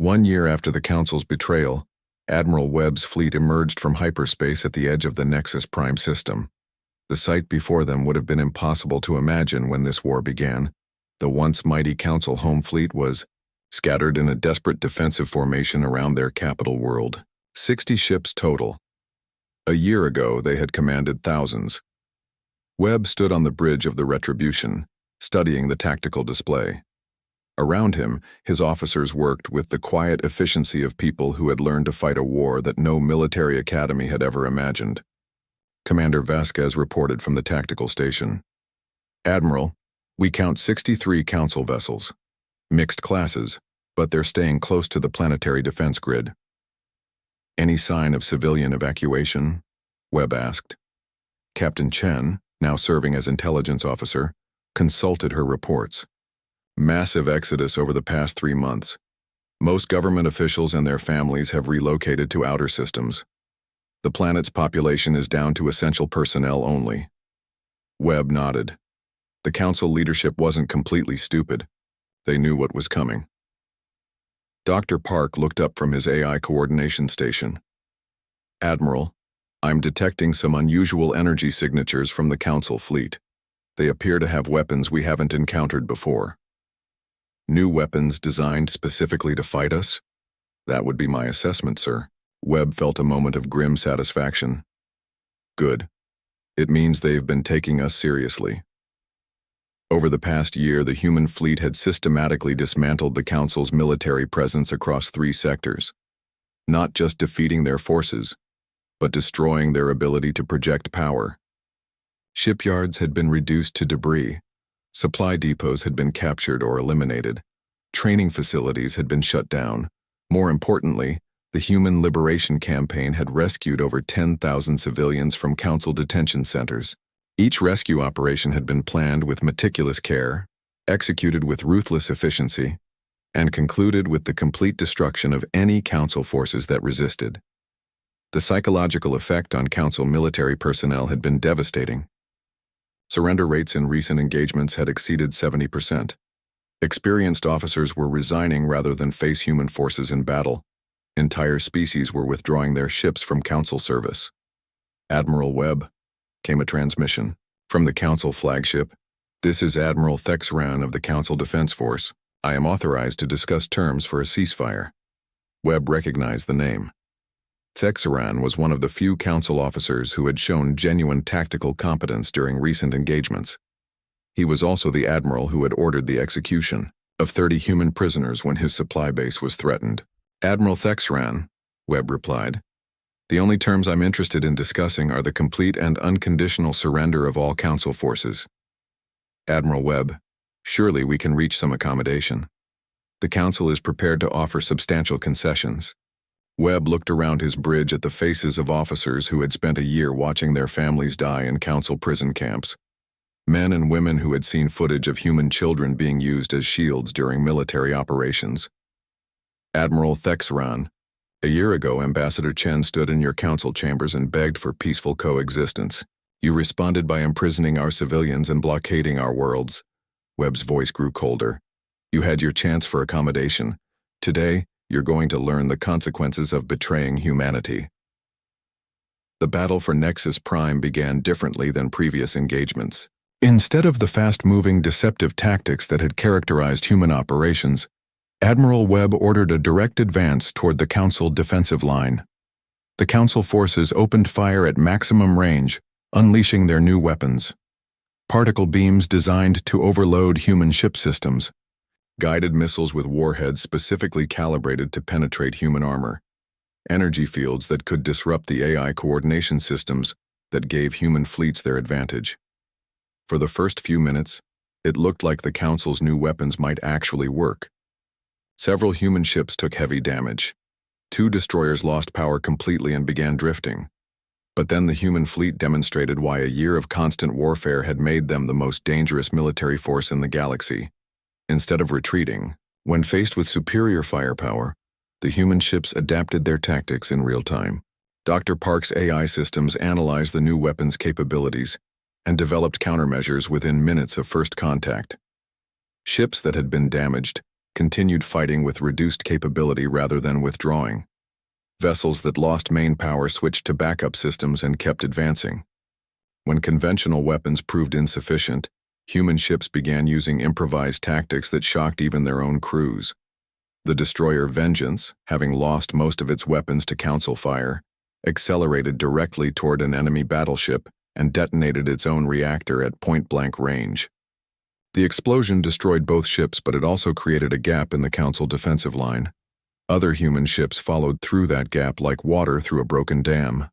1 year after the Council's betrayal, Admiral Webb's fleet emerged from hyperspace at the edge of the Nexus Prime system. The sight before them would have been impossible to imagine when this war began. The once mighty Council home fleet was scattered in a desperate defensive formation around their capital world. 60 ships total. A year ago, they had commanded thousands. Webb stood on the bridge of the Retribution, studying the tactical display. Around him, his officers worked with the quiet efficiency of people who had learned to fight a war that no military academy had ever imagined. Commander Vasquez reported from the tactical station. "Admiral, we count 63 Council vessels. Mixed classes, but they're staying close to the planetary defense grid." "Any sign of civilian evacuation?" Webb asked. Captain Chen, now serving as intelligence officer, consulted her reports. "Massive exodus over the past 3 months. Most government officials and their families have relocated to outer systems. The planet's population is down to essential personnel only." Webb nodded. The Council leadership wasn't completely stupid. They knew what was coming. Dr. Park looked up from his AI coordination station. "Admiral, I'm detecting some unusual energy signatures from the Council fleet. They appear to have weapons we haven't encountered before." "New weapons designed specifically to fight us?" "That would be my assessment, sir." Webb felt a moment of grim satisfaction. "Good. It means they've been taking us seriously." Over the past year, the human fleet had systematically dismantled the Council's military presence across 3 sectors. Not just defeating their forces, but destroying their ability to project power. Shipyards had been reduced to debris. Supply depots had been captured or eliminated. Training facilities had been shut down. More importantly, the Human Liberation Campaign had rescued over 10,000 civilians from Council detention centers. Each rescue operation had been planned with meticulous care, executed with ruthless efficiency, and concluded with the complete destruction of any Council forces that resisted. The psychological effect on Council military personnel had been devastating. Surrender rates in recent engagements had exceeded 70%. Experienced officers were resigning rather than face human forces in battle. Entire species were withdrawing their ships from Council service. "Admiral Webb," came a transmission. "From the Council flagship, this is Admiral Thexran of the Council Defense Force. I am authorized to discuss terms for a ceasefire." Webb recognized the name. Thexran was one of the few Council officers who had shown genuine tactical competence during recent engagements. He was also the admiral who had ordered the execution of 30 human prisoners when his supply base was threatened. "Admiral Thexran," Webb replied. "The only terms I'm interested in discussing are the complete and unconditional surrender of all Council forces." "Admiral Webb, surely we can reach some accommodation. The Council is prepared to offer substantial concessions." Webb looked around his bridge at the faces of officers who had spent a year watching their families die in Council prison camps. Men and women who had seen footage of human children being used as shields during military operations. "Admiral Thexran, a year ago Ambassador Chen stood in your Council chambers and begged for peaceful coexistence. You responded by imprisoning our civilians and blockading our worlds." Webb's voice grew colder. "You had your chance for accommodation. Today, you're going to learn the consequences of betraying humanity." The battle for Nexus Prime began differently than previous engagements. Instead of the fast-moving, deceptive tactics that had characterized human operations, Admiral Webb ordered a direct advance toward the Council defensive line. The Council forces opened fire at maximum range, unleashing their new weapons. Particle beams designed to overload human ship systems. Guided missiles with warheads specifically calibrated to penetrate human armor. Energy fields that could disrupt the AI coordination systems that gave human fleets their advantage. For the first few minutes, it looked like the Council's new weapons might actually work. Several human ships took heavy damage. 2 destroyers lost power completely and began drifting. But then the human fleet demonstrated why a year of constant warfare had made them the most dangerous military force in the galaxy. Instead of retreating, when faced with superior firepower, the human ships adapted their tactics in real time. Dr. Park's AI systems analyzed the new weapons' capabilities and developed countermeasures within minutes of first contact. Ships that had been damaged, continued fighting with reduced capability rather than withdrawing. Vessels that lost main power switched to backup systems and kept advancing. When conventional weapons proved insufficient, human ships began using improvised tactics that shocked even their own crews. The destroyer Vengeance, having lost most of its weapons to council fire, accelerated directly toward an enemy battleship and detonated its own reactor at point-blank range. The explosion destroyed both ships, but it also created a gap in the council defensive line. Other human ships followed through that gap like water through a broken dam.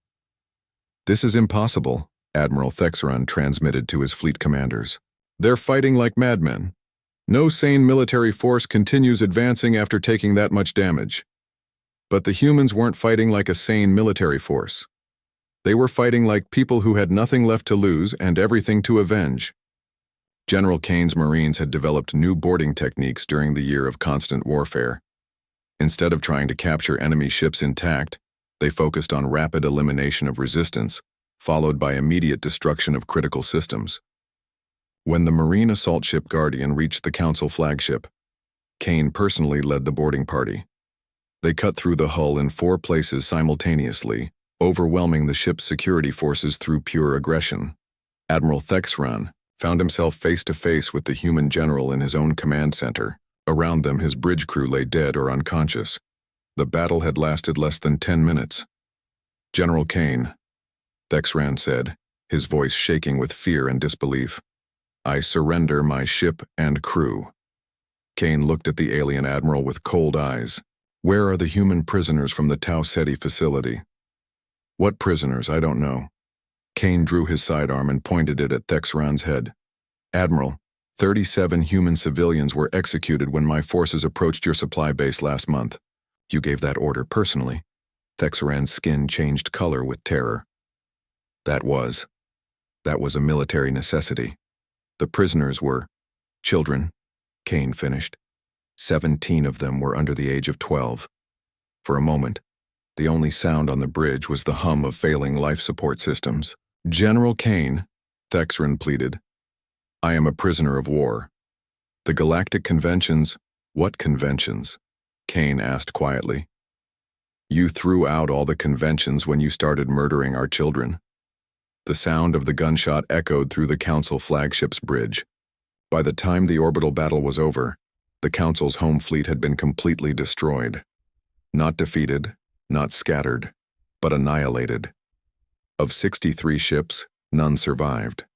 "This is impossible," Admiral Thexeron transmitted to his fleet commanders. "They're fighting like madmen. No sane military force continues advancing after taking that much damage." But the humans weren't fighting like a sane military force. They were fighting like people who had nothing left to lose and everything to avenge. General Kane's Marines had developed new boarding techniques during the year of constant warfare. Instead of trying to capture enemy ships intact, they focused on rapid elimination of resistance, followed by immediate destruction of critical systems. When the Marine assault ship Guardian reached the Council flagship, Kane personally led the boarding party. They cut through the hull in 4 places simultaneously, overwhelming the ship's security forces through pure aggression. Admiral Thexeron found himself face-to-face with the human general in his own command center. Around them, his bridge crew lay dead or unconscious. The battle had lasted less than 10 minutes. "General Kane," Thexeron said, his voice shaking with fear and disbelief, "I surrender my ship and crew." Kane looked at the alien admiral with cold eyes. "Where are the human prisoners from the Tau Ceti facility?" "What prisoners? I don't know." Kane drew his sidearm and pointed it at Thexeron's head. "Admiral, 37 human civilians were executed when my forces approached your supply base last month." "You gave that order personally?" Thexeron's skin changed color with terror. That was a military necessity. The prisoners were children," Kane finished. 17 of them were under the age of 12. For a moment, the only sound on the bridge was the hum of failing life support systems. "General Kane," Thexeron pleaded, "I am a prisoner of war. The Galactic Conventions—" "What conventions?" Kane asked quietly. "You threw out all the conventions when you started murdering our children." The sound of the gunshot echoed through the Council flagship's bridge. By the time the orbital battle was over, the Council's home fleet had been completely destroyed. Not defeated, not scattered, but annihilated. Of 63 ships, none survived.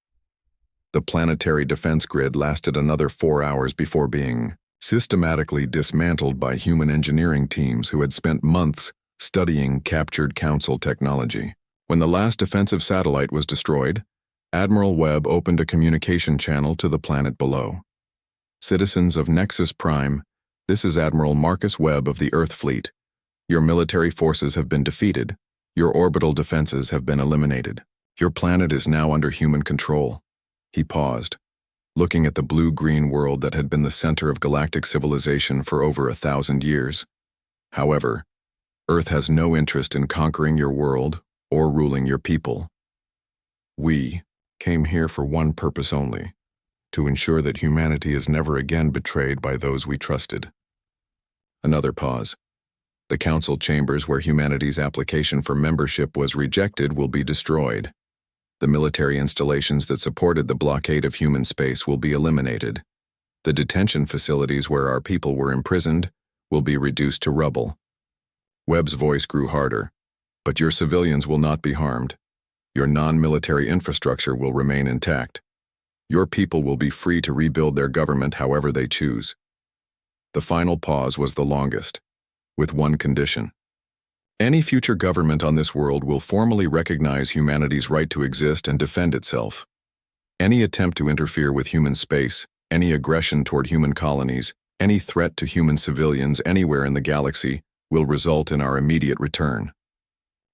The planetary defense grid lasted another 4 hours before being systematically dismantled by human engineering teams who had spent months studying captured Council technology. When the last defensive satellite was destroyed, Admiral Webb opened a communication channel to the planet below. "Citizens of Nexus Prime, this is Admiral Marcus Webb of the Earth Fleet. Your military forces have been defeated. Your orbital defenses have been eliminated. Your planet is now under human control." He paused, looking at the blue-green world that had been the center of galactic civilization for over 1,000 years. "However, Earth has no interest in conquering your world or ruling your people. We came here for one purpose only, to ensure that humanity is never again betrayed by those we trusted." Another pause. "The Council chambers where humanity's application for membership was rejected will be destroyed. The military installations that supported the blockade of human space will be eliminated. The detention facilities where our people were imprisoned will be reduced to rubble." Webb's voice grew harder. "But your civilians will not be harmed. Your non-military infrastructure will remain intact. Your people will be free to rebuild their government however they choose." The final pause was the longest, with one condition. "Any future government on this world will formally recognize humanity's right to exist and defend itself. Any attempt to interfere with human space, any aggression toward human colonies, any threat to human civilians anywhere in the galaxy will result in our immediate return.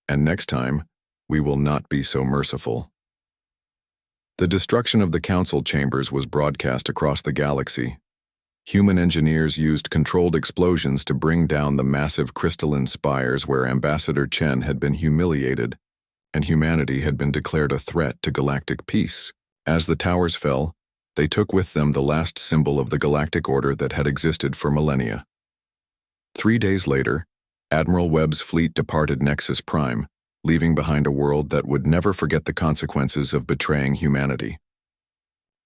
And next time, we will not be so merciful." The destruction of the Council chambers was broadcast across the galaxy. Human engineers used controlled explosions to bring down the massive crystalline spires where Ambassador Chen had been humiliated, and humanity had been declared a threat to galactic peace. As the towers fell, They took with them the last symbol of the galactic order that had existed for millennia. 3 days later, Admiral Webb's fleet departed Nexus Prime, leaving behind a world that would never forget the consequences of betraying humanity.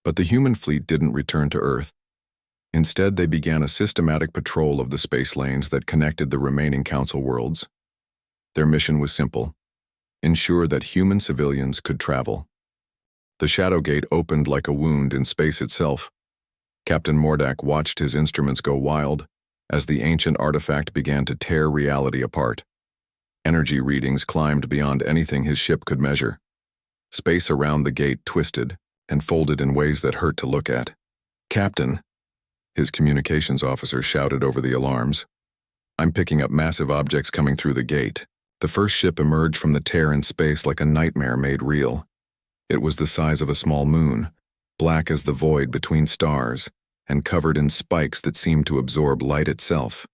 But the human fleet didn't return to Earth. Instead, they began a systematic patrol of the space lanes that connected the remaining Council worlds. Their mission was simple: ensure that human civilians could travel. The Shadow Gate opened like a wound in space itself. Captain Mordak watched his instruments go wild as the ancient artifact began to tear reality apart. Energy readings climbed beyond anything his ship could measure. Space around the gate twisted and folded in ways that hurt to look at. "Captain," his communications officer shouted over the alarms, "I'm picking up massive objects coming through the gate." The first ship emerged from the tear in space like a nightmare made real. It was the size of a small moon, black as the void between stars, and covered in spikes that seemed to absorb light itself.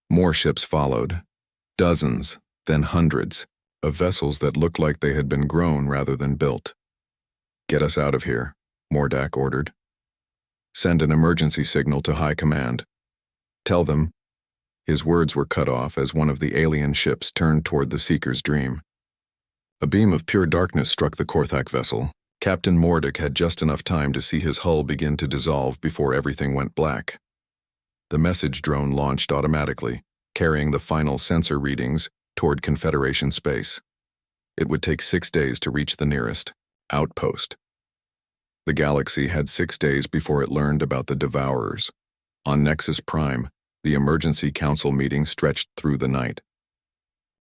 More ships followed, dozens, then hundreds, of vessels that looked like they had been grown rather than built. "Get us out of here," Mordak ordered. "Send an emergency signal to High Command. Tell them—" His words were cut off as one of the alien ships turned toward the Seeker's Dream. A beam of pure darkness struck the Korthak vessel. Captain Mordak had just enough time to see his hull begin to dissolve before everything went black. The message drone launched automatically, carrying the final sensor readings toward Confederation space. It would take 6 days to reach the nearest outpost. The galaxy had 6 days before it learned about the Devourers. On Nexus Prime, the emergency council meeting stretched through the night.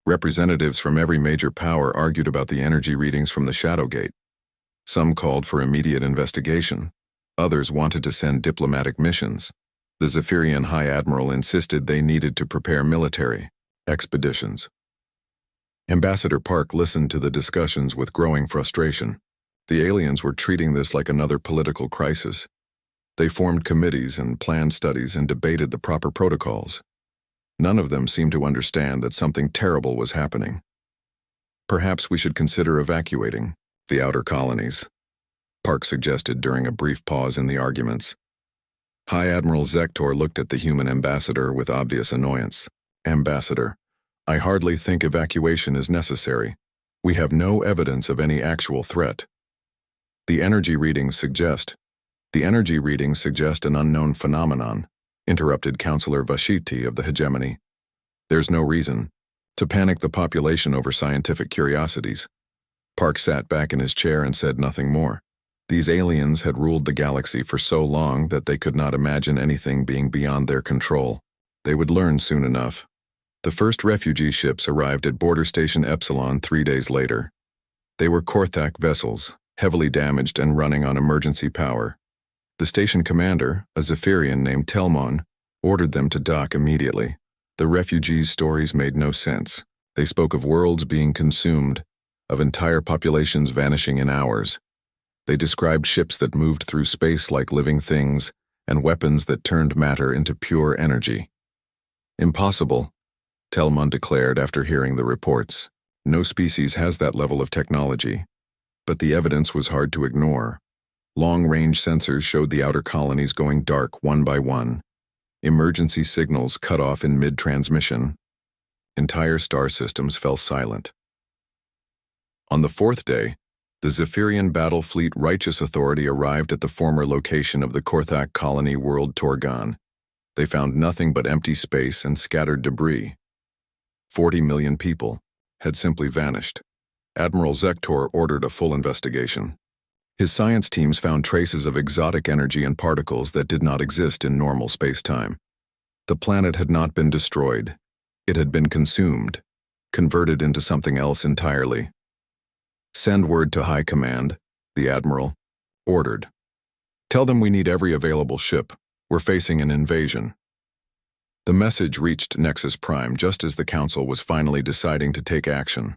Representatives from every major power argued about the energy readings from the Shadow Gate. Some called for immediate investigation. Others wanted to send diplomatic missions. The Zephyrian High Admiral insisted they needed to prepare military expeditions. Ambassador Park listened to the discussions with growing frustration. The aliens were treating this like another political crisis. They formed committees and planned studies and debated the proper protocols. None of them seemed to understand that something terrible was happening. "Perhaps we should consider evacuating the outer colonies," Park suggested during a brief pause in the arguments. High Admiral Zektor looked at the human ambassador with obvious annoyance. "Ambassador, I hardly think evacuation is necessary. We have no evidence of any actual threat. The energy readings suggest an unknown phenomenon," interrupted Counselor Vashiti of the Hegemony. "There's no reason to panic the population over scientific curiosities." Park sat back in his chair and said nothing more. These aliens had ruled the galaxy for so long that they could not imagine anything being beyond their control. They would learn soon enough. The first refugee ships arrived at Border Station Epsilon 3 days later. They were Korthak vessels, heavily damaged and running on emergency power. The station commander, a Zephyrian named Telmon, ordered them to dock immediately. The refugees' stories made no sense. They spoke of worlds being consumed, of entire populations vanishing in hours. They described ships that moved through space like living things, and weapons that turned matter into pure energy. "Impossible," Telmon declared after hearing the reports. "No species has that level of technology." But the evidence was hard to ignore. Long-range sensors showed the outer colonies going dark one by one. Emergency signals cut off in mid-transmission. Entire star systems fell silent. On the 4th day, the Zephyrian battle fleet Righteous Authority arrived at the former location of the Korthak colony world Torgon. They found nothing but empty space and scattered debris. 40 million people had simply vanished. Admiral Zektor ordered a full investigation. His science teams found traces of exotic energy and particles that did not exist in normal space-time. The planet had not been destroyed. It had been consumed, converted into something else entirely. "Send word to High Command," the Admiral ordered. "Tell them we need every available ship. We're facing an invasion." The message reached Nexus Prime just as the Council was finally deciding to take action.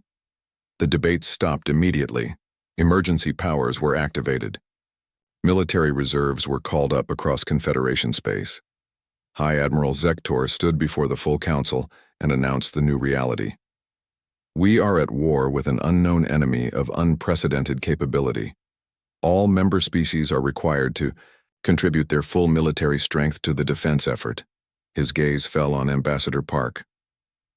The debates stopped immediately. Emergency powers were activated. Military reserves were called up across Confederation space. High Admiral Zektor stood before the full Council and announced the new reality. "We are at war with an unknown enemy of unprecedented capability. All member species are required to contribute their full military strength to the defense effort. His gaze fell on Ambassador Park.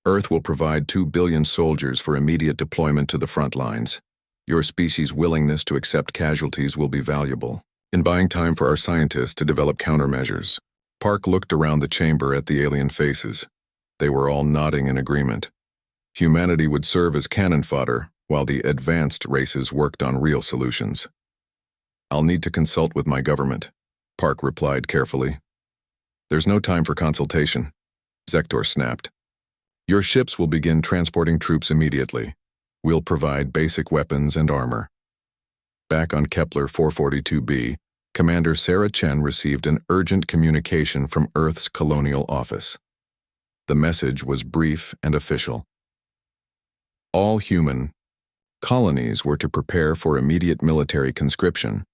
Earth will provide 2 billion soldiers for immediate deployment to the front lines. Your species' willingness to accept casualties will be valuable in buying time for our scientists to develop countermeasures. Park looked around the chamber at the alien faces. They were all nodding in agreement. Humanity would serve as cannon fodder, while the advanced races worked on real solutions. I'll need to consult with my government, Park replied carefully. There's no time for consultation, Zektor snapped. Your ships will begin transporting troops immediately. We'll provide basic weapons and armor. Back on Kepler 442b, Commander Sarah Chen received an urgent communication from Earth's colonial office. The message was brief and official. All human colonies were to prepare for immediate military conscription.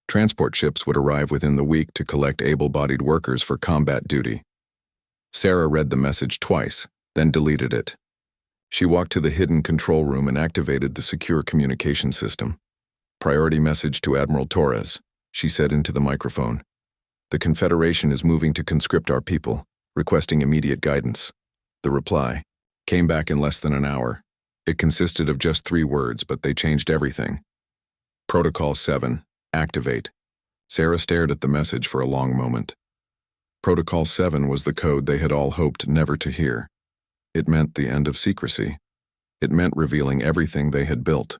Transport ships would arrive within the week to collect able-bodied workers for combat duty. Sarah read the message twice, then deleted it. She walked to the hidden control room and activated the secure communication system. Priority message to Admiral Torres, she said into the microphone. The Confederation is moving to conscript our people, requesting immediate guidance. The reply came back in less than an hour. It consisted of just 3 words, but they changed everything. Protocol 7, activate. Sarah stared at the message for a long moment. Protocol 7 was the code they had all hoped never to hear. It meant the end of secrecy. It meant revealing everything they had built.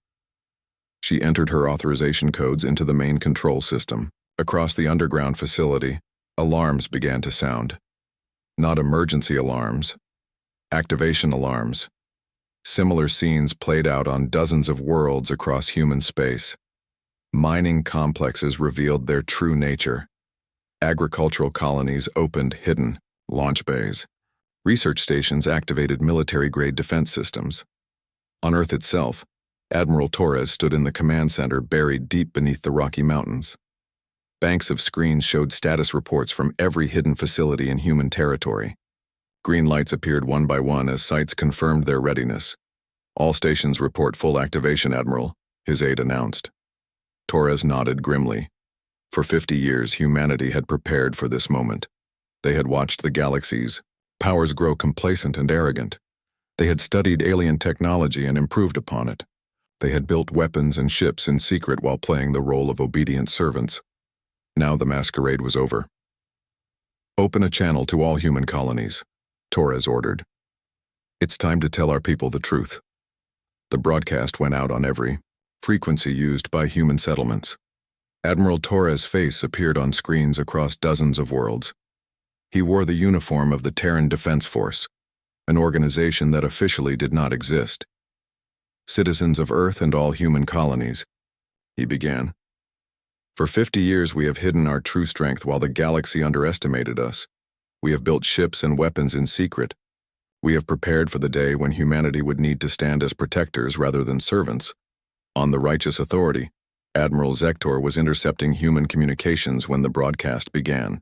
She entered her authorization codes into the main control system. Across the underground facility, alarms began to sound. Not emergency alarms, activation alarms. Similar scenes played out on dozens of worlds across human space. Mining complexes revealed their true nature. Agricultural colonies opened hidden launch bays. Research stations activated military-grade defense systems. On Earth itself, Admiral Torres stood in the command center buried deep beneath the Rocky Mountains. Banks of screens showed status reports from every hidden facility in human territory. Green lights appeared one by one as sites confirmed their readiness. All stations report full activation, Admiral, his aide announced. Torres nodded grimly. For 50 years, humanity had prepared for this moment. They had watched the galaxy's powers grow complacent and arrogant. They had studied alien technology and improved upon it. They had built weapons and ships in secret while playing the role of obedient servants. Now the masquerade was over. Open a channel to all human colonies, Torres ordered. It's time to tell our people the truth. The broadcast went out on every frequency used by human settlements. Admiral Torres' face appeared on screens across dozens of worlds. He wore the uniform of the Terran Defense Force, an organization that officially did not exist. Citizens of Earth and all human colonies, he began. For 50 years we have hidden our true strength while the galaxy underestimated us. We have built ships and weapons in secret. We have prepared for the day when humanity would need to stand as protectors rather than servants. On the righteous authority, Admiral Zektor was intercepting human communications when the broadcast began.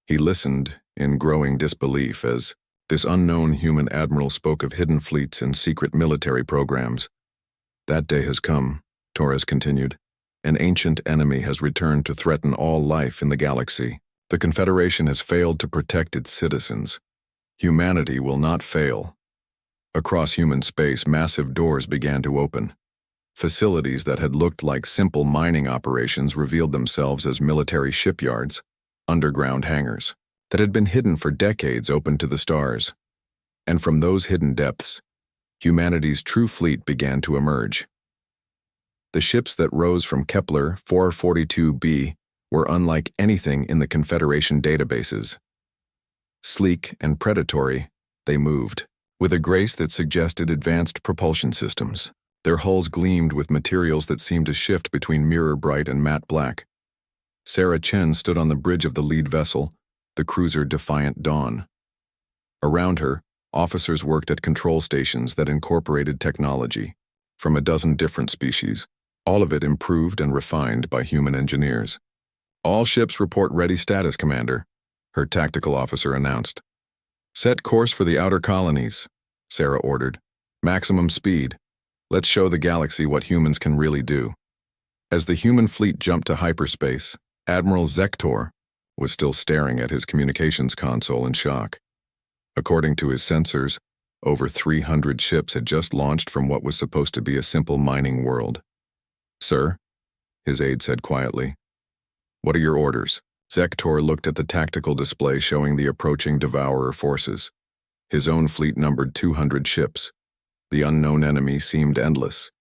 He listened in growing disbelief as this unknown human admiral spoke of hidden fleets and secret military programs. That day has come, Torres continued. An ancient enemy has returned to threaten all life in the galaxy. The Confederation has failed to protect its citizens. Humanity will not fail. Across human space, massive doors began to open. Facilities that had looked like simple mining operations revealed themselves as military shipyards, underground hangars that had been hidden for decades opened to the stars. And from those hidden depths, humanity's true fleet began to emerge. The ships that rose from Kepler 442b were unlike anything in the Confederation databases. Sleek and predatory, they moved, with a grace that suggested advanced propulsion systems. Their hulls gleamed with materials that seemed to shift between mirror-bright and matte black. Sarah Chen stood on the bridge of the lead vessel, the cruiser Defiant Dawn. Around her, officers worked at control stations that incorporated technology from a dozen different species, all of it improved and refined by human engineers. All ships report ready status, Commander, her tactical officer announced. Set course for the outer colonies, Sarah ordered. Maximum speed. Let's show the galaxy what humans can really do. As the human fleet jumped to hyperspace, Admiral Zektor was still staring at his communications console in shock. According to his sensors, over 300 ships had just launched from what was supposed to be a simple mining world. "Sir," his aide said quietly. "What are your orders?" Zektor looked at the tactical display showing the approaching Devourer forces. His own fleet numbered 200 ships. The unknown enemy seemed endless.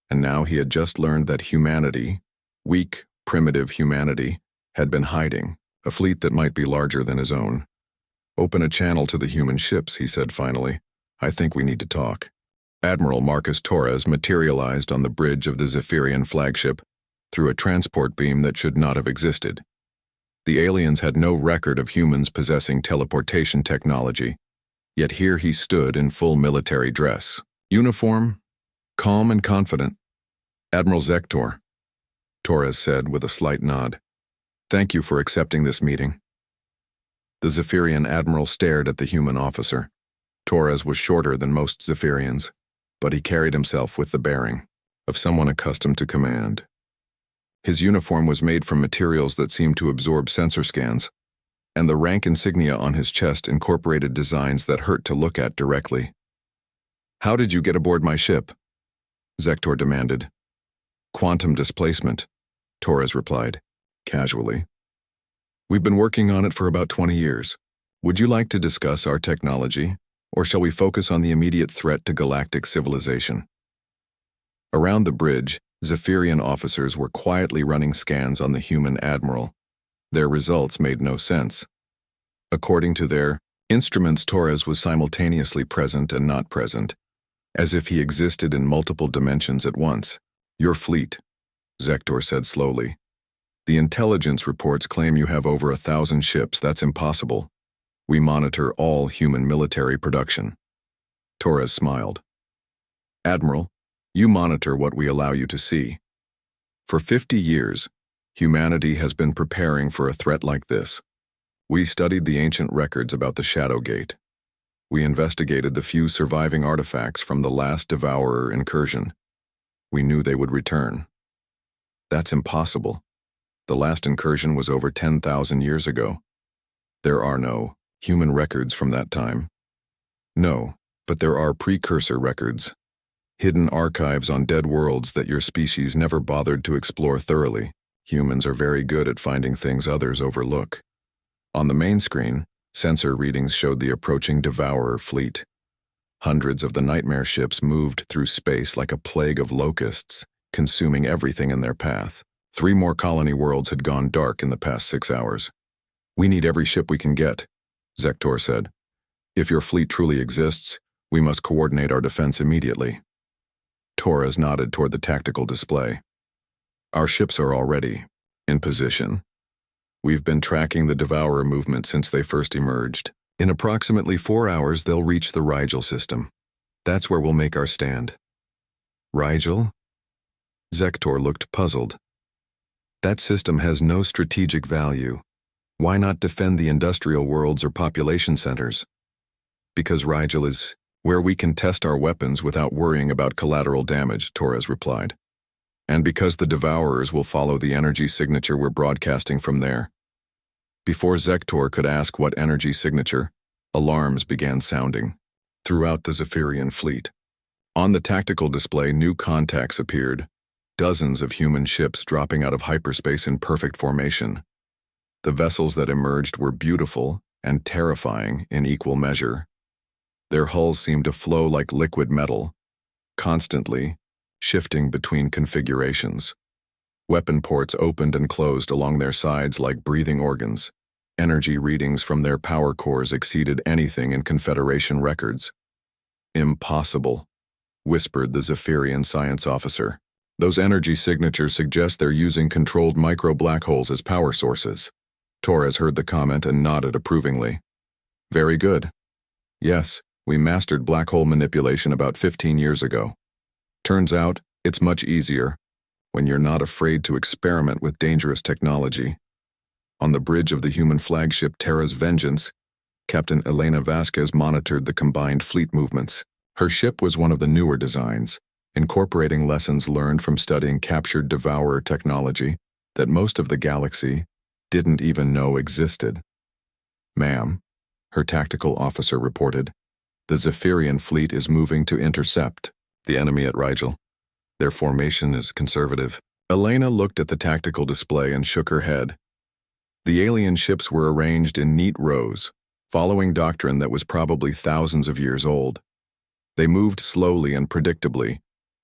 And now he had just learned that humanity, weak, primitive humanity, had been hiding, a fleet that might be larger than his own. "Open a channel to the human ships," he said finally. "I think we need to talk." Admiral Marcus Torres materialized on the bridge of the Zephyrian flagship through a transport beam that should not have existed. The aliens had no record of humans possessing teleportation technology, yet here he stood in full military dress, uniform, calm and confident. "Admiral Zektor," Torres said with a slight nod. "Thank you for accepting this meeting." The Zephyrian admiral stared at the human officer. Torres was shorter than most Zephyrians, but he carried himself with the bearing of someone accustomed to command. His uniform was made from materials that seemed to absorb sensor scans, and the rank insignia on his chest incorporated designs that hurt to look at directly. "How did you get aboard my ship?" Zektor demanded. "Quantum displacement," Torres replied, casually. "We've been working on it for about 20 years. Would you like to discuss our technology, or shall we focus on the immediate threat to galactic civilization?" Around the bridge, Zephyrian officers were quietly running scans on the human admiral. Their results made no sense. According to their instruments, Torres was simultaneously present and not present, as if he existed in multiple dimensions at once. "Your fleet," Zektor said slowly. "The intelligence reports claim you have over 1,000 ships. That's impossible. We monitor all human military production." Torres smiled. "Admiral, you monitor what we allow you to see. For 50 years, humanity has been preparing for a threat like this. We studied the ancient records about the Shadow Gate. We investigated the few surviving artifacts from the last Devourer incursion. We knew they would return." "That's impossible. The last incursion was over 10,000 years ago. There are no human records from that time." "No, but there are precursor records, hidden archives on dead worlds that your species never bothered to explore thoroughly. Humans are very good at finding things others overlook." On the main screen, sensor readings showed the approaching Devourer fleet. Hundreds of the nightmare ships moved through space like a plague of locusts, consuming everything in their path. 3 more colony worlds had gone dark in the past 6 hours. "We need every ship we can get," Zektor said. "If your fleet truly exists, we must coordinate our defense immediately." Torres nodded toward the tactical display. "Our ships are already in position. We've been tracking the Devourer movement since they first emerged. In approximately 4 hours, they'll reach the Rigel system. That's where we'll make our stand." "Rigel?" Zektor looked puzzled. "That system has no strategic value. Why not defend the industrial worlds or population centers?" "Because Rigel is where we can test our weapons without worrying about collateral damage," Torres replied. "And because the Devourers will follow the energy signature we're broadcasting from there." Before Zektor could ask what energy signature, alarms began sounding throughout the Zephyrian fleet. On the tactical display, new contacts appeared, dozens of human ships dropping out of hyperspace in perfect formation. The vessels that emerged were beautiful and terrifying in equal measure. Their hulls seemed to flow like liquid metal, constantly shifting between configurations. Weapon ports opened and closed along their sides like breathing organs. Energy readings from their power cores exceeded anything in Confederation records. "Impossible," whispered the Zephyrian science officer. "Those energy signatures suggest they're using controlled micro-black holes as power sources." Torres heard the comment and nodded approvingly. "Very good. Yes, we mastered black hole manipulation about 15 years ago. Turns out, it's much easier when you're not afraid to experiment with dangerous technology." On the bridge of the human flagship Terra's Vengeance, Captain Elena Vasquez monitored the combined fleet movements. Her ship was one of the newer designs, incorporating lessons learned from studying captured devourer technology that most of the galaxy didn't even know existed. "Ma'am," her tactical officer reported, "the Zephyrian fleet is moving to intercept the enemy at Rigel. Their formation is conservative." Elena looked at the tactical display and shook her head. The alien ships were arranged in neat rows, following doctrine that was probably thousands of years old. They moved slowly and predictably,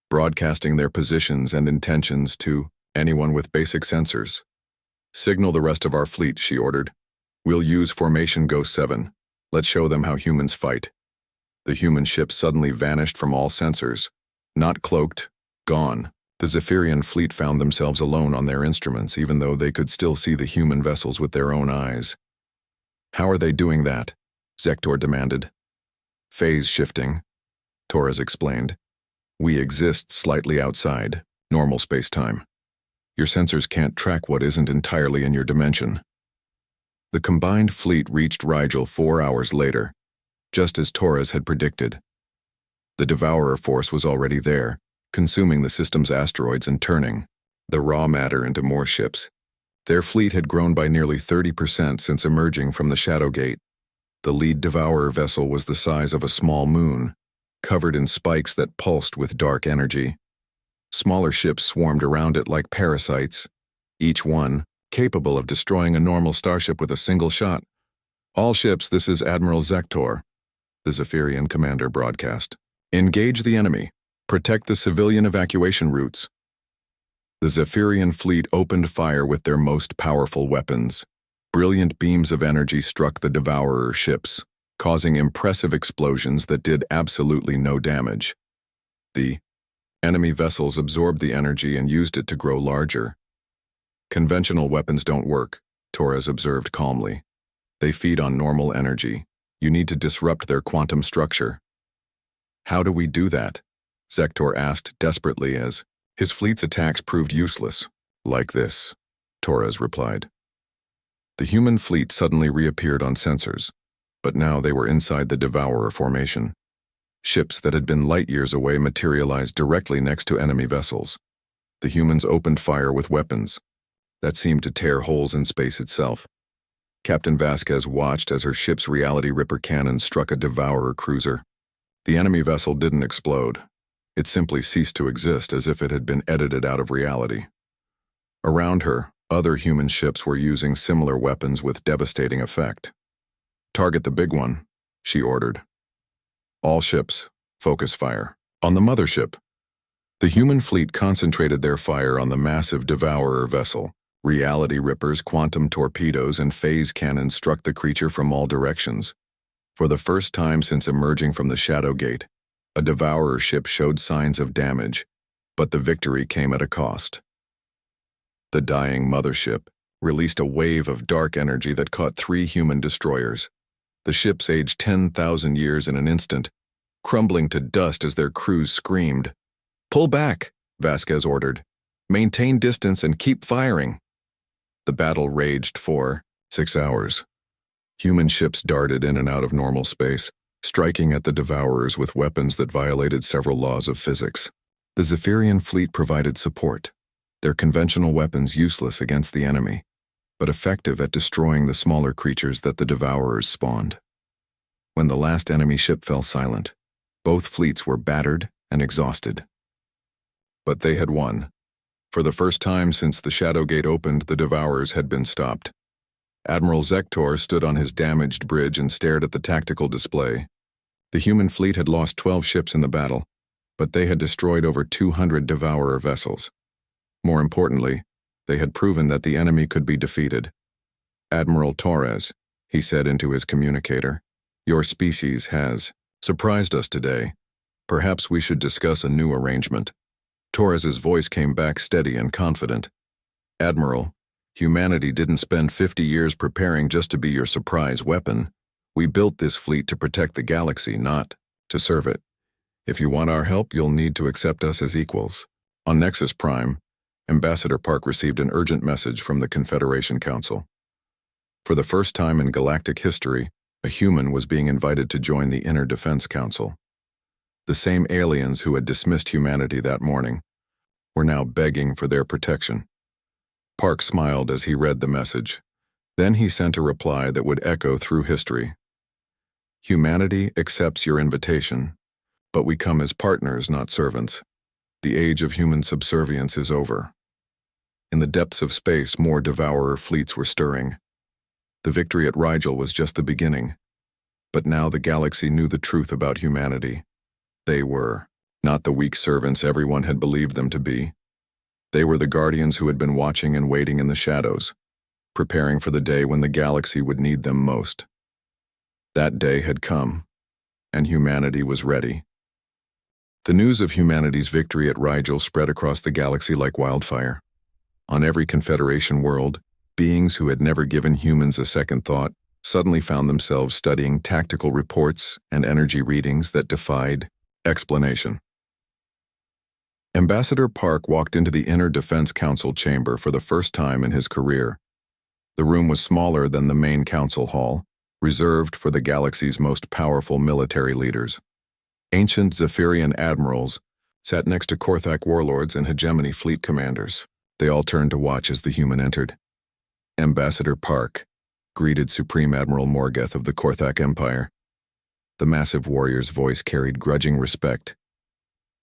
broadcasting their positions and intentions to anyone with basic sensors. "Signal the rest of our fleet," she ordered. "We'll use Formation Ghost 7. Let's show them how humans fight." The human ships suddenly vanished from all sensors. Not cloaked, gone. The Zephyrian fleet found themselves alone on their instruments, even though they could still see the human vessels with their own eyes. "How are they doing that?" Zektor demanded. "Phase shifting," Torres explained. "We exist slightly outside normal space-time. Your sensors can't track what isn't entirely in your dimension." The combined fleet reached Rigel 4 hours later, just as Torres had predicted. The Devourer force was already there, consuming the system's asteroids and turning the raw matter into more ships. Their fleet had grown by nearly 30% since emerging from the Shadow Gate. The lead Devourer vessel was the size of a small moon, covered in spikes that pulsed with dark energy. Smaller ships swarmed around it like parasites, each one capable of destroying a normal starship with a single shot. "All ships, this is Admiral Zektor," the Zephyrian commander broadcast. "Engage the enemy. Protect the civilian evacuation routes." The Zephyrian fleet opened fire with their most powerful weapons. Brilliant beams of energy struck the Devourer ships, causing impressive explosions that did absolutely no damage. The enemy vessels absorbed the energy and used it to grow larger. "Conventional weapons don't work," Torres observed calmly. "They feed on normal energy. You need to disrupt their quantum structure." "How do we do that?" Zektor asked desperately as his fleet's attacks proved useless. "Like this," Torres replied. The human fleet suddenly reappeared on sensors, but now they were inside the Devourer formation. Ships that had been light years away materialized directly next to enemy vessels. The humans opened fire with weapons that seemed to tear holes in space itself. Captain Vasquez watched as her ship's Reality Ripper cannon struck a Devourer cruiser. The enemy vessel didn't explode. It simply ceased to exist as if it had been edited out of reality. Around her, other human ships were using similar weapons with devastating effect. "Target the big one," she ordered. "All ships, focus fire on the mothership." The human fleet concentrated their fire on the massive Devourer vessel. Reality Rippers, quantum torpedoes, and phase cannons struck the creature from all directions. For the first time since emerging from the Shadow Gate, a Devourer ship showed signs of damage, but the victory came at a cost. The dying mothership released a wave of dark energy that caught 3 human destroyers. The ships aged 10,000 years in an instant, crumbling to dust as their crews screamed. "Pull back," Vasquez ordered. "Maintain distance and keep firing." The battle raged for 6 hours. Human ships darted in and out of normal space, striking at the Devourers with weapons that violated several laws of physics. The Zephyrian fleet provided support, their conventional weapons useless against the enemy, but effective at destroying the smaller creatures that the Devourers spawned. When the last enemy ship fell silent, both fleets were battered and exhausted. But they had won. For the first time since the Shadow Gate opened, the Devourers had been stopped. Admiral Zektor stood on his damaged bridge and stared at the tactical display. The human fleet had lost 12 ships in the battle, but they had destroyed over 200 Devourer vessels. More importantly, they had proven that the enemy could be defeated. "Admiral Torres," he said into his communicator, "your species has surprised us today. Perhaps we should discuss a new arrangement." Torres's voice came back steady and confident. "Admiral, humanity didn't spend 50 years preparing just to be your surprise weapon. We built this fleet to protect the galaxy, not to serve it. If you want our help, you'll need to accept us as equals." On Nexus Prime, Ambassador Park received an urgent message from the Confederation Council. For the first time in galactic history, a human was being invited to join the Inner Defense Council. The same aliens who had dismissed humanity that morning were now begging for their protection. Park smiled as he read the message. Then he sent a reply that would echo through history. Humanity accepts your invitation, but we come as partners, not servants. The age of human subservience is over. In the depths of space, more devourer fleets were stirring. The victory at Rigel was just the beginning. But now the galaxy knew the truth about humanity. They were not the weak servants everyone had believed them to be. They were the guardians who had been watching and waiting in the shadows, preparing for the day when the galaxy would need them most. That day had come, and humanity was ready. The news of humanity's victory at Rigel spread across the galaxy like wildfire. On every Confederation world, beings who had never given humans a second thought suddenly found themselves studying tactical reports and energy readings that defied explanation. Ambassador Park walked into the Inner Defense Council chamber for the first time in his career. The room was smaller than the main council hall, reserved for the galaxy's most powerful military leaders. Ancient Zephyrian admirals sat next to Korthak warlords and hegemony fleet commanders. They all turned to watch as the human entered. Ambassador Park greeted Supreme Admiral Morgeth of the Korthak Empire. The massive warrior's voice carried grudging respect.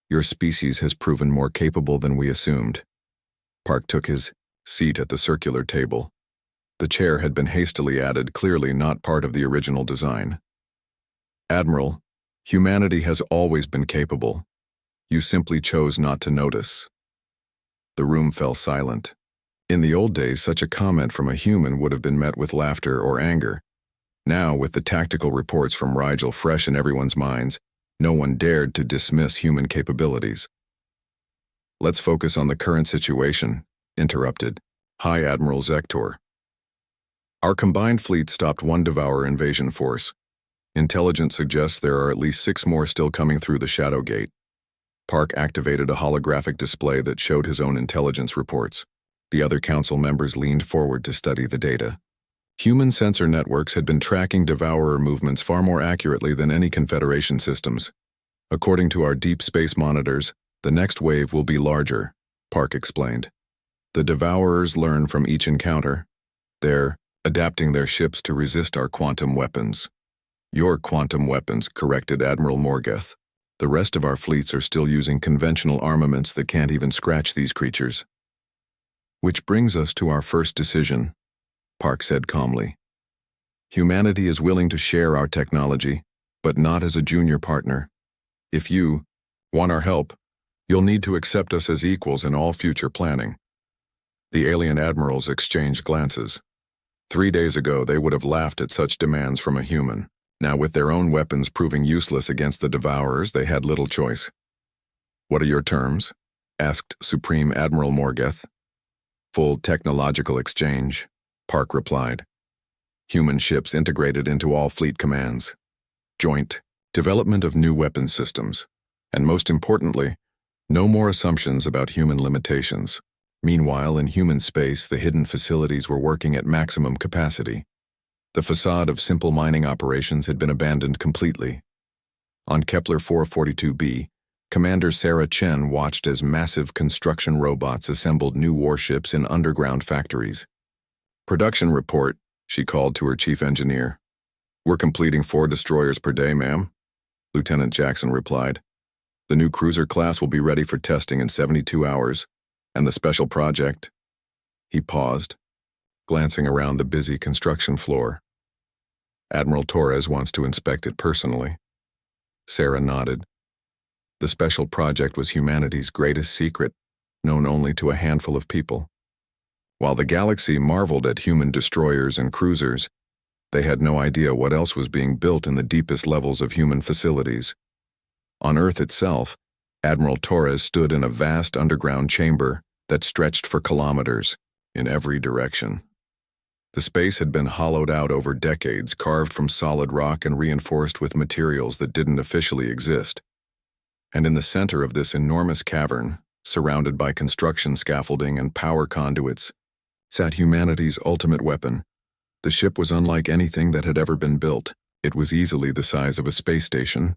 Your species has proven more capable than we assumed. Park took his seat at the circular table. The chair had been hastily added, clearly not part of the original design. Admiral, humanity has always been capable. You simply chose not to notice. The room fell silent. In the old days, such a comment from a human would have been met with laughter or anger. Now, with the tactical reports from Rigel fresh in everyone's minds, no one dared to dismiss human capabilities. Let's focus on the current situation, interrupted High Admiral Zektor. Our combined fleet stopped one Devourer invasion force. Intelligence suggests there are at least 6 more still coming through the Shadow Gate. Park activated a holographic display that showed his own intelligence reports. The other council members leaned forward to study the data. Human sensor networks had been tracking Devourer movements far more accurately than any Confederation systems. According to our deep space monitors, the next wave will be larger, Park explained. The Devourers learn from each encounter. They're adapting their ships to resist our quantum weapons. Your quantum weapons, corrected Admiral Morgeth. The rest of our fleets are still using conventional armaments that can't even scratch these creatures. Which brings us to our first decision, Park said calmly. Humanity is willing to share our technology, but not as a junior partner. If you want our help, you'll need to accept us as equals in all future planning. The alien admirals exchanged glances. 3 days ago, they would have laughed at such demands from a human. Now, with their own weapons proving useless against the Devourers, they had little choice. What are your terms? Asked Supreme Admiral Morgeth. Full technological exchange, Park replied. Human ships integrated into all fleet commands. Joint development of new weapon systems. And most importantly, no more assumptions about human limitations. Meanwhile, in human space, the hidden facilities were working at maximum capacity. The facade of simple mining operations had been abandoned completely. On Kepler 442b, Commander Sarah Chen watched as massive construction robots assembled new warships in underground factories. Production report, she called to her chief engineer. We're completing 4 destroyers per day, ma'am, Lieutenant Jackson replied. The new cruiser class will be ready for testing in 72 hours, and the special project. He paused, glancing around the busy construction floor. Admiral Torres wants to inspect it personally. Sarah nodded. The special project was humanity's greatest secret, known only to a handful of people. While the galaxy marveled at human destroyers and cruisers, they had no idea what else was being built in the deepest levels of human facilities. On Earth itself, Admiral Torres stood in a vast underground chamber that stretched for kilometers in every direction. The space had been hollowed out over decades, carved from solid rock and reinforced with materials that didn't officially exist. And in the center of this enormous cavern, surrounded by construction scaffolding and power conduits, sat humanity's ultimate weapon. The ship was unlike anything that had ever been built. It was easily the size of a space station,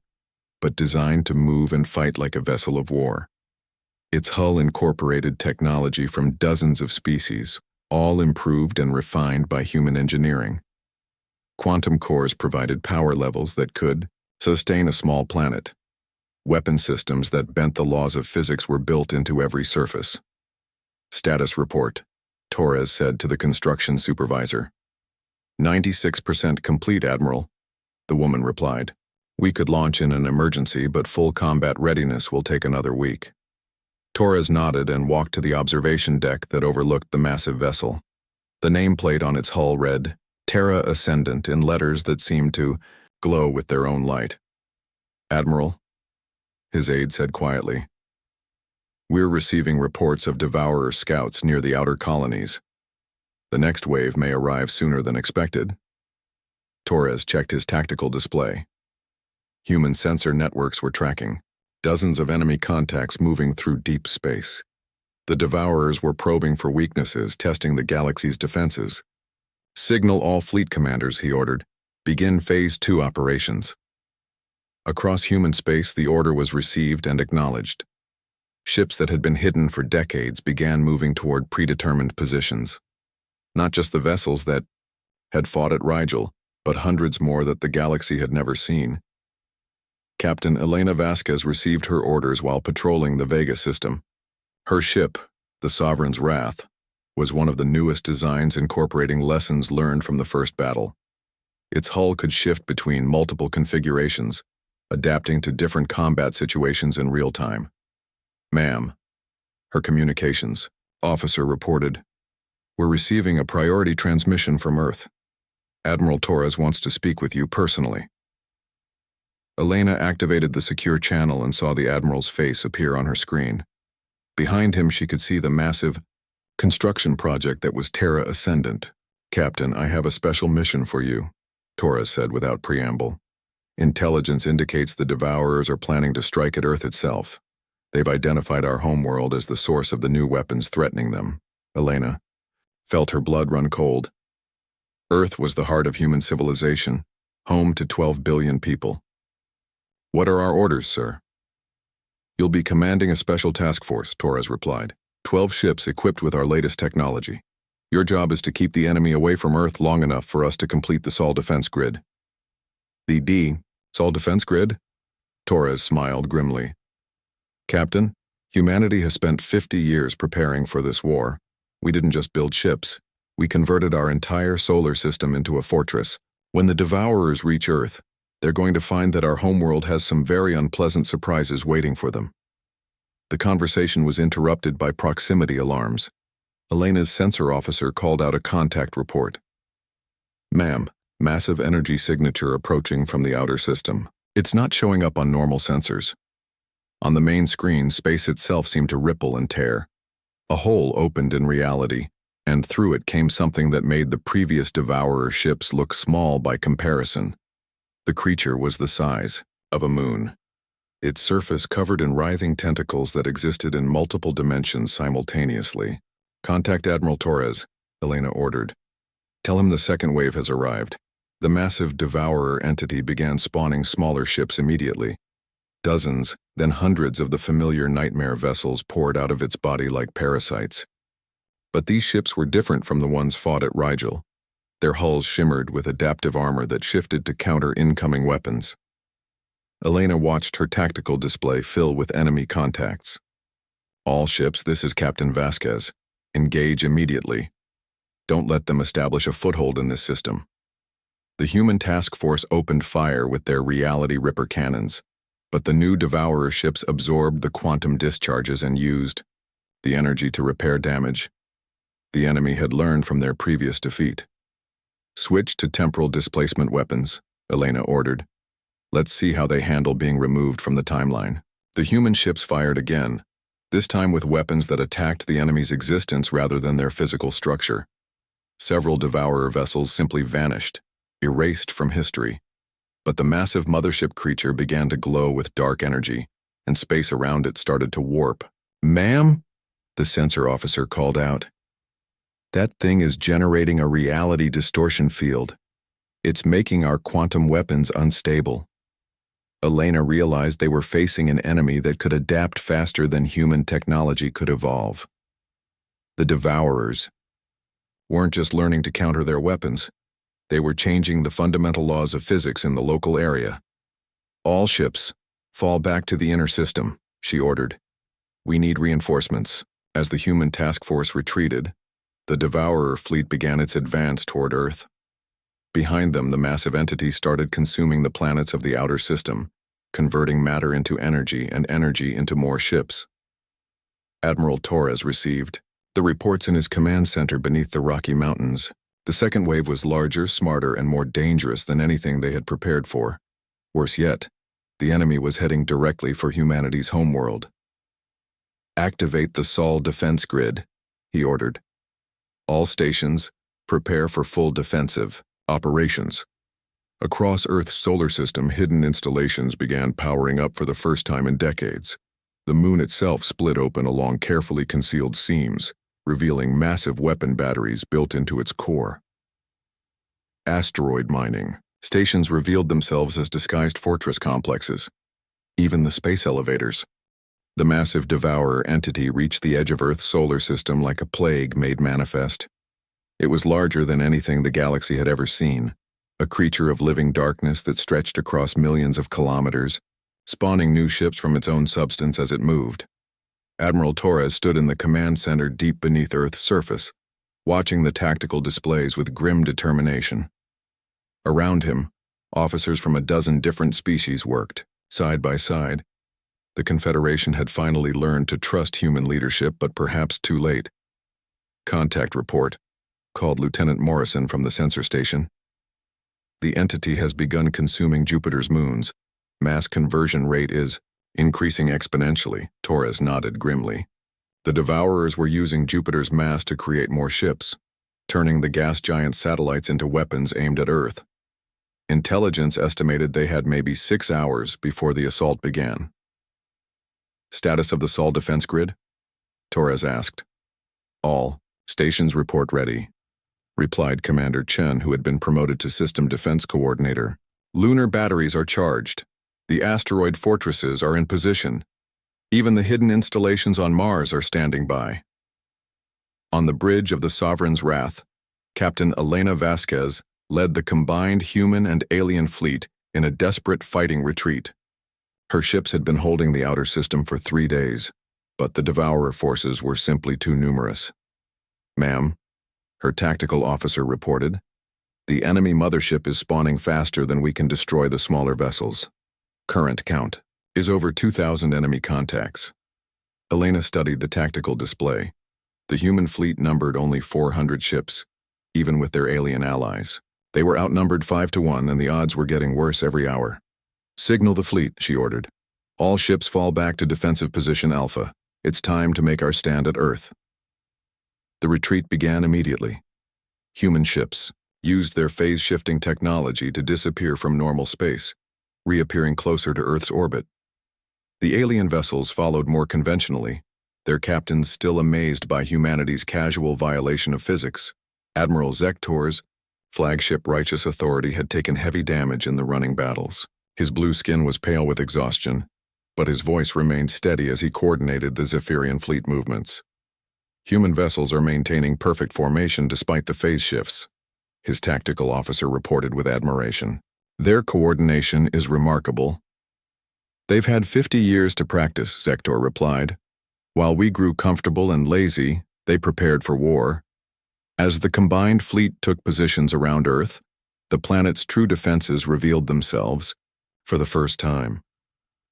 but designed to move and fight like a vessel of war. Its hull incorporated technology from dozens of species, all improved and refined by human engineering. Quantum cores provided power levels that could sustain a small planet. Weapon systems that bent the laws of physics were built into every surface. "Status report," Torres said to the construction supervisor. "96% complete, Admiral," the woman replied. "We could launch in an emergency, but full combat readiness will take another week." Torres nodded and walked to the observation deck that overlooked the massive vessel. The nameplate on its hull read, "Terra Ascendant," in letters that seemed to glow with their own light. "Admiral," his aide said quietly, "we're receiving reports of Devourer scouts near the outer colonies. The next wave may arrive sooner than expected." Torres checked his tactical display. Human sensor networks were tracking dozens of enemy contacts moving through deep space. The Devourers were probing for weaknesses, testing the galaxy's defenses. "Signal all fleet commanders," he ordered. "Begin Phase 2 operations." Across human space, the order was received and acknowledged. Ships that had been hidden for decades began moving toward predetermined positions. Not just the vessels that had fought at Rigel, but hundreds more that the galaxy had never seen. Captain Elena Vasquez received her orders while patrolling the Vega system. Her ship, the Sovereign's Wrath, was one of the newest designs incorporating lessons learned from the first battle. Its hull could shift between multiple configurations, adapting to different combat situations in real time. "Ma'am," her communications officer reported, "we're receiving a priority transmission from Earth. Admiral Torres wants to speak with you personally." Elena activated the secure channel and saw the Admiral's face appear on her screen. Behind him, she could see the massive construction project that was Terra Ascendant. "Captain, I have a special mission for you," Torres said without preamble. "Intelligence indicates the Devourers are planning to strike at Earth itself. They've identified our homeworld as the source of the new weapons threatening them." Elena felt her blood run cold. Earth was the heart of human civilization, home to 12 billion people. "What are our orders, sir?" "You'll be commanding a special task force," Torres replied. 12 ships equipped with our latest technology. Your job is to keep the enemy away from Earth long enough for us to complete the Sol defense grid." "The Sol defense grid?" Torres smiled grimly. "Captain, humanity has spent 50 years preparing for this war. We didn't just build ships. We converted our entire solar system into a fortress. When the Devourers reach Earth, they're going to find that our homeworld has some very unpleasant surprises waiting for them." The conversation was interrupted by proximity alarms. Elena's sensor officer called out a contact report. "Ma'am, massive energy signature approaching from the outer system. It's not showing up on normal sensors." On the main screen, space itself seemed to ripple and tear. A hole opened in reality, and through it came something that made the previous Devourer ships look small by comparison. The creature was the size of a moon. Its surface covered in writhing tentacles that existed in multiple dimensions simultaneously. "Contact Admiral Torres," Elena ordered. "Tell him the second wave has arrived." The massive Devourer entity began spawning smaller ships immediately. Dozens, then hundreds of the familiar nightmare vessels poured out of its body like parasites. But these ships were different from the ones fought at Rigel. Their hulls shimmered with adaptive armor that shifted to counter incoming weapons. Elena watched her tactical display fill with enemy contacts. "All ships, this is Captain Vasquez. Engage immediately. Don't let them establish a foothold in this system." The human task force opened fire with their reality ripper cannons, but the new Devourer ships absorbed the quantum discharges and used the energy to repair damage. The enemy had learned from their previous defeat. "Switch to temporal displacement weapons," Elena ordered. "Let's see how they handle being removed from the timeline." The human ships fired again, this time with weapons that attacked the enemy's existence rather than their physical structure. Several Devourer vessels simply vanished, erased from history. But the massive mothership creature began to glow with dark energy, and space around it started to warp. "Ma'am?" the sensor officer called out. "That thing is generating a reality distortion field. It's making our quantum weapons unstable." Elena realized they were facing an enemy that could adapt faster than human technology could evolve. The Devourers weren't just learning to counter their weapons, they were changing the fundamental laws of physics in the local area. All ships, fall back to the inner system, she ordered. We need reinforcements. As the human task force retreated, the Devourer fleet began its advance toward Earth. Behind them, the massive entity started consuming the planets of the outer system, converting matter into energy and energy into more ships. Admiral Torres received the reports in his command center beneath the Rocky Mountains. The second wave was larger, smarter, and more dangerous than anything they had prepared for. Worse yet, the enemy was heading directly for humanity's homeworld. Activate the Sol defense grid, he ordered. All stations, prepare for full defensive operations. Across Earth's solar system, hidden installations began powering up for the first time in decades. The moon itself split open along carefully concealed seams, revealing massive weapon batteries built into its core. Asteroid mining. Stations revealed themselves as disguised fortress complexes. Even the space elevators. The massive Devourer entity reached the edge of Earth's solar system like a plague made manifest. It was larger than anything the galaxy had ever seen, a creature of living darkness that stretched across millions of kilometers, spawning new ships from its own substance as it moved. Admiral Torres stood in the command center deep beneath Earth's surface, watching the tactical displays with grim determination. Around him, officers from a dozen different species worked, side by side. The Confederation had finally learned to trust human leadership, but perhaps too late. Contact report, called Lieutenant Morrison from the sensor station. The entity has begun consuming Jupiter's moons. Mass conversion rate is increasing exponentially, Torres nodded grimly. The Devourers were using Jupiter's mass to create more ships, turning the gas giant satellites into weapons aimed at Earth. Intelligence estimated they had maybe 6 hours before the assault began. Status of the Sol defense grid? Torres asked. All stations report ready, replied Commander Chen, who had been promoted to System Defense Coordinator. Lunar batteries are charged. The asteroid fortresses are in position. Even the hidden installations on Mars are standing by. On the bridge of the Sovereign's Wrath, Captain Elena Vasquez led the combined human and alien fleet in a desperate fighting retreat. Her ships had been holding the outer system for 3 days, but the Devourer forces were simply too numerous. Ma'am, her tactical officer reported, the enemy mothership is spawning faster than we can destroy the smaller vessels. Current count is over 2,000 enemy contacts. Elena studied the tactical display. The human fleet numbered only 400 ships, even with their alien allies. They were outnumbered 5-1, and the odds were getting worse every hour. Signal the fleet, she ordered. All ships fall back to defensive position Alpha. It's time to make our stand at Earth. The retreat began immediately. Human ships used their phase-shifting technology to disappear from normal space, reappearing closer to Earth's orbit. The alien vessels followed more conventionally, their captains still amazed by humanity's casual violation of physics. Admiral Zektor's flagship Righteous Authority had taken heavy damage in the running battles. His blue skin was pale with exhaustion, but his voice remained steady as he coordinated the Zephyrian fleet movements. Human vessels are maintaining perfect formation despite the phase shifts, his tactical officer reported with admiration. Their coordination is remarkable. They've had 50 years to practice, Zektor replied. While we grew comfortable and lazy, they prepared for war. As the combined fleet took positions around Earth, the planet's true defenses revealed themselves for the first time.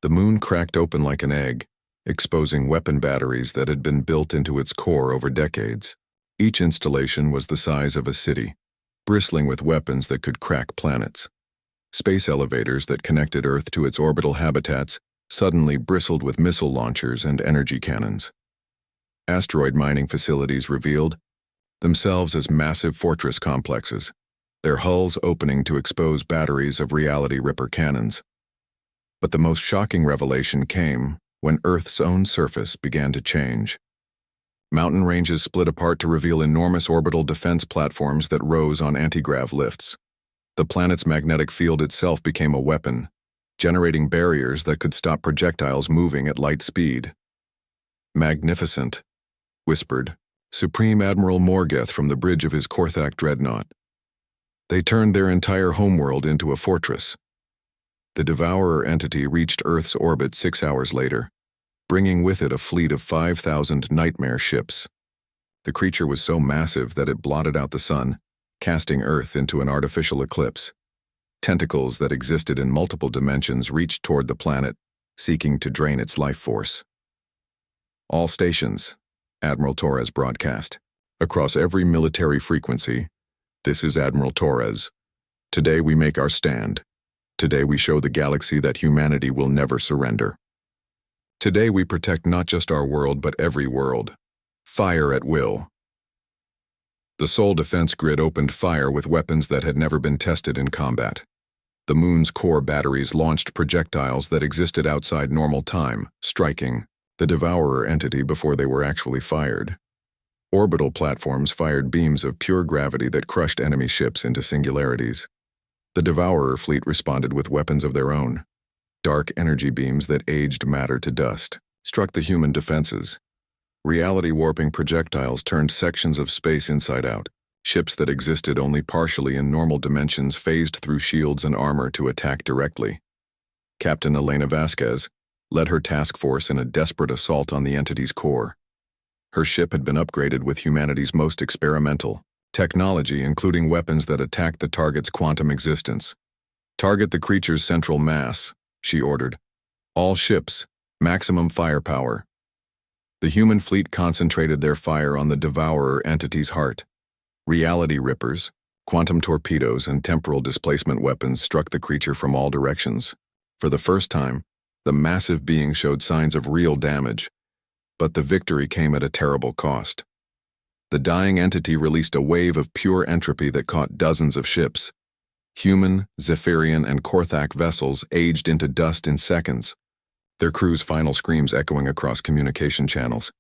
The moon cracked open like an egg, exposing weapon batteries that had been built into its core over decades. Each installation was the size of a city, bristling with weapons that could crack planets. Space elevators that connected Earth to its orbital habitats suddenly bristled with missile launchers and energy cannons. Asteroid mining facilities revealed themselves as massive fortress complexes, their hulls opening to expose batteries of reality ripper cannons. But the most shocking revelation came when Earth's own surface began to change. Mountain ranges split apart to reveal enormous orbital defense platforms that rose on anti-grav lifts. The planet's magnetic field itself became a weapon, generating barriers that could stop projectiles moving at light speed. "Magnificent," whispered Supreme Admiral Morgeth from the bridge of his Korthak dreadnought. They turned their entire homeworld into a fortress. The Devourer entity reached Earth's orbit 6 hours later, bringing with it a fleet of 5,000 nightmare ships. The creature was so massive that it blotted out the sun, casting Earth into an artificial eclipse. Tentacles that existed in multiple dimensions reached toward the planet, seeking to drain its life force. "All stations," Admiral Torres broadcast. "Across every military frequency, this is Admiral Torres. Today we make our stand. Today we show the galaxy that humanity will never surrender. Today we protect not just our world but every world. Fire at will." The Sol defense grid opened fire with weapons that had never been tested in combat. The moon's core batteries launched projectiles that existed outside normal time, striking the Devourer entity before they were actually fired. Orbital platforms fired beams of pure gravity that crushed enemy ships into singularities. The Devourer fleet responded with weapons of their own. Dark energy beams that aged matter to dust struck the human defenses. Reality-warping projectiles turned sections of space inside out. Ships that existed only partially in normal dimensions phased through shields and armor to attack directly. Captain Elena Vasquez led her task force in a desperate assault on the entity's core. Her ship had been upgraded with humanity's most experimental technology, including weapons that attacked the target's quantum existence. "Target the creature's central mass," she ordered. "All ships, maximum firepower." The human fleet concentrated their fire on the Devourer entity's heart. Reality rippers, quantum torpedoes, and temporal displacement weapons struck the creature from all directions. For the first time, the massive being showed signs of real damage, but the victory came at a terrible cost. The dying entity released a wave of pure entropy that caught dozens of ships. Human, Zephyrian, and Korthak vessels aged into dust in seconds, their crew's final screams echoing across communication channels.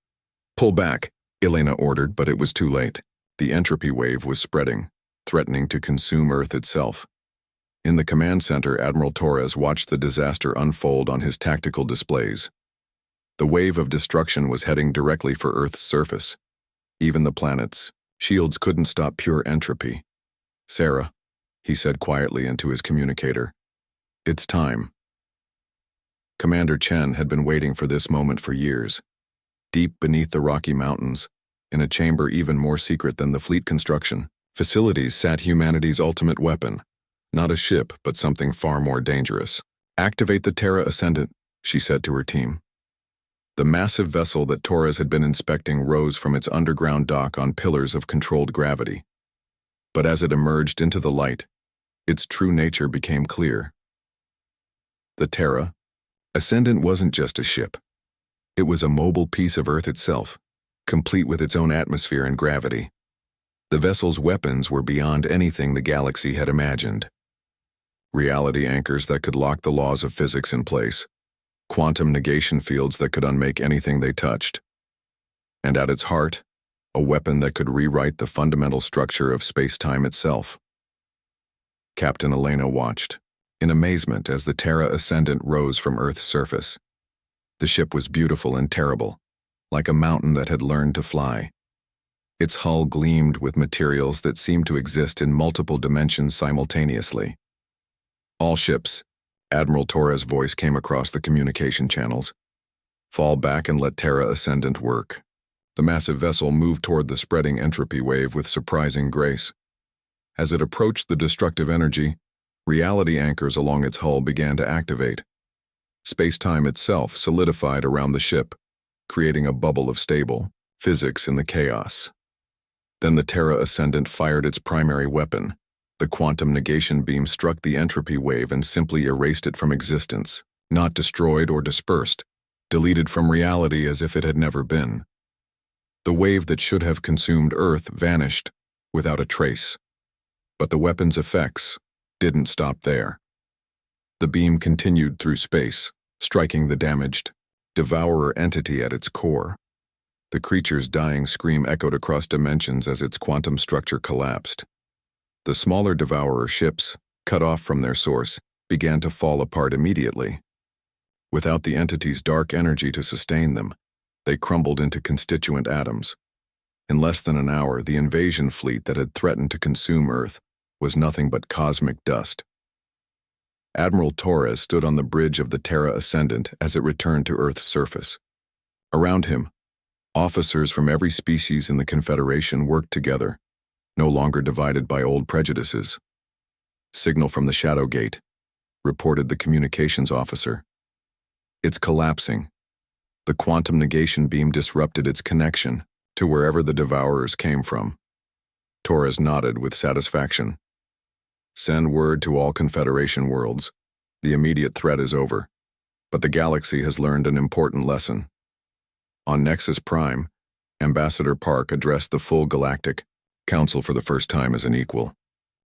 "Pull back," Elena ordered, but it was too late. The entropy wave was spreading, threatening to consume Earth itself. In the command center, Admiral Torres watched the disaster unfold on his tactical displays. The wave of destruction was heading directly for Earth's surface. Even the planet's shields couldn't stop pure entropy. "Sarah," he said quietly into his communicator, "it's time." Commander Chen had been waiting for this moment for years. Deep beneath the Rocky Mountains, in a chamber even more secret than the fleet construction facilities, sat humanity's ultimate weapon. Not a ship, but something far more dangerous. "Activate the Terra Ascendant," she said to her team. The massive vessel that Torres had been inspecting rose from its underground dock on pillars of controlled gravity. But as it emerged into the light, its true nature became clear. The Terra Ascendant wasn't just a ship. It was a mobile piece of Earth itself, complete with its own atmosphere and gravity. The vessel's weapons were beyond anything the galaxy had imagined. Reality anchors that could lock the laws of physics in place, quantum negation fields that could unmake anything they touched. And at its heart, a weapon that could rewrite the fundamental structure of space-time itself. Captain Elena watched, in amazement, as the Terra Ascendant rose from Earth's surface. The ship was beautiful and terrible, like a mountain that had learned to fly. Its hull gleamed with materials that seemed to exist in multiple dimensions simultaneously. "All ships," Admiral Torres' voice came across the communication channels. "Fall back and let Terra Ascendant work." The massive vessel moved toward the spreading entropy wave with surprising grace. As it approached the destructive energy, reality anchors along its hull began to activate. Space-time itself solidified around the ship, creating a bubble of stable physics in the chaos. Then the Terra Ascendant fired its primary weapon. The quantum negation beam struck the entropy wave and simply erased it from existence, not destroyed or dispersed, deleted from reality as if it had never been. The wave that should have consumed Earth vanished without a trace. But the weapon's effects didn't stop there. The beam continued through space, striking the damaged Devourer entity at its core. The creature's dying scream echoed across dimensions as its quantum structure collapsed. The smaller Devourer ships, cut off from their source, began to fall apart immediately. Without the entity's dark energy to sustain them, they crumbled into constituent atoms. In less than an hour, the invasion fleet that had threatened to consume Earth was nothing but cosmic dust. Admiral Torres stood on the bridge of the Terra Ascendant as it returned to Earth's surface. Around him, officers from every species in the Confederation worked together, no longer divided by old prejudices. "Signal from the Shadow Gate," reported the communications officer. "It's collapsing." The quantum negation beam disrupted its connection to wherever the devourers came from. Torres nodded with satisfaction. "Send word to all Confederation worlds. The immediate threat is over, but the galaxy has learned an important lesson." On Nexus Prime, Ambassador Park addressed the full Galactic Council for the first time as an equal.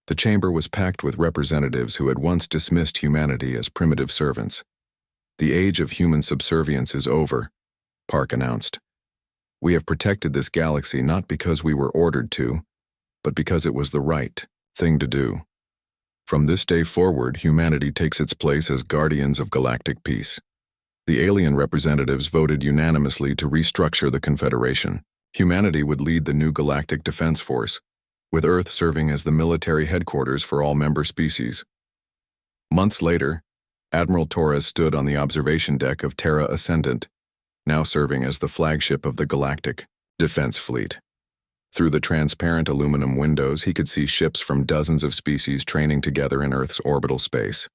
The chamber was packed with representatives who had once dismissed humanity as primitive servants. "The age of human subservience is over," Park announced. "We have protected this galaxy not because we were ordered to, but because it was the right thing to do. From this day forward, humanity takes its place as guardians of galactic peace." The alien representatives voted unanimously to restructure the Confederation. Humanity would lead the new Galactic Defense Force, with Earth serving as the military headquarters for all member species. Months later, Admiral Torres stood on the observation deck of Terra Ascendant, now serving as the flagship of the Galactic Defense Fleet. Through the transparent aluminum windows, he could see ships from dozens of species training together in Earth's orbital space.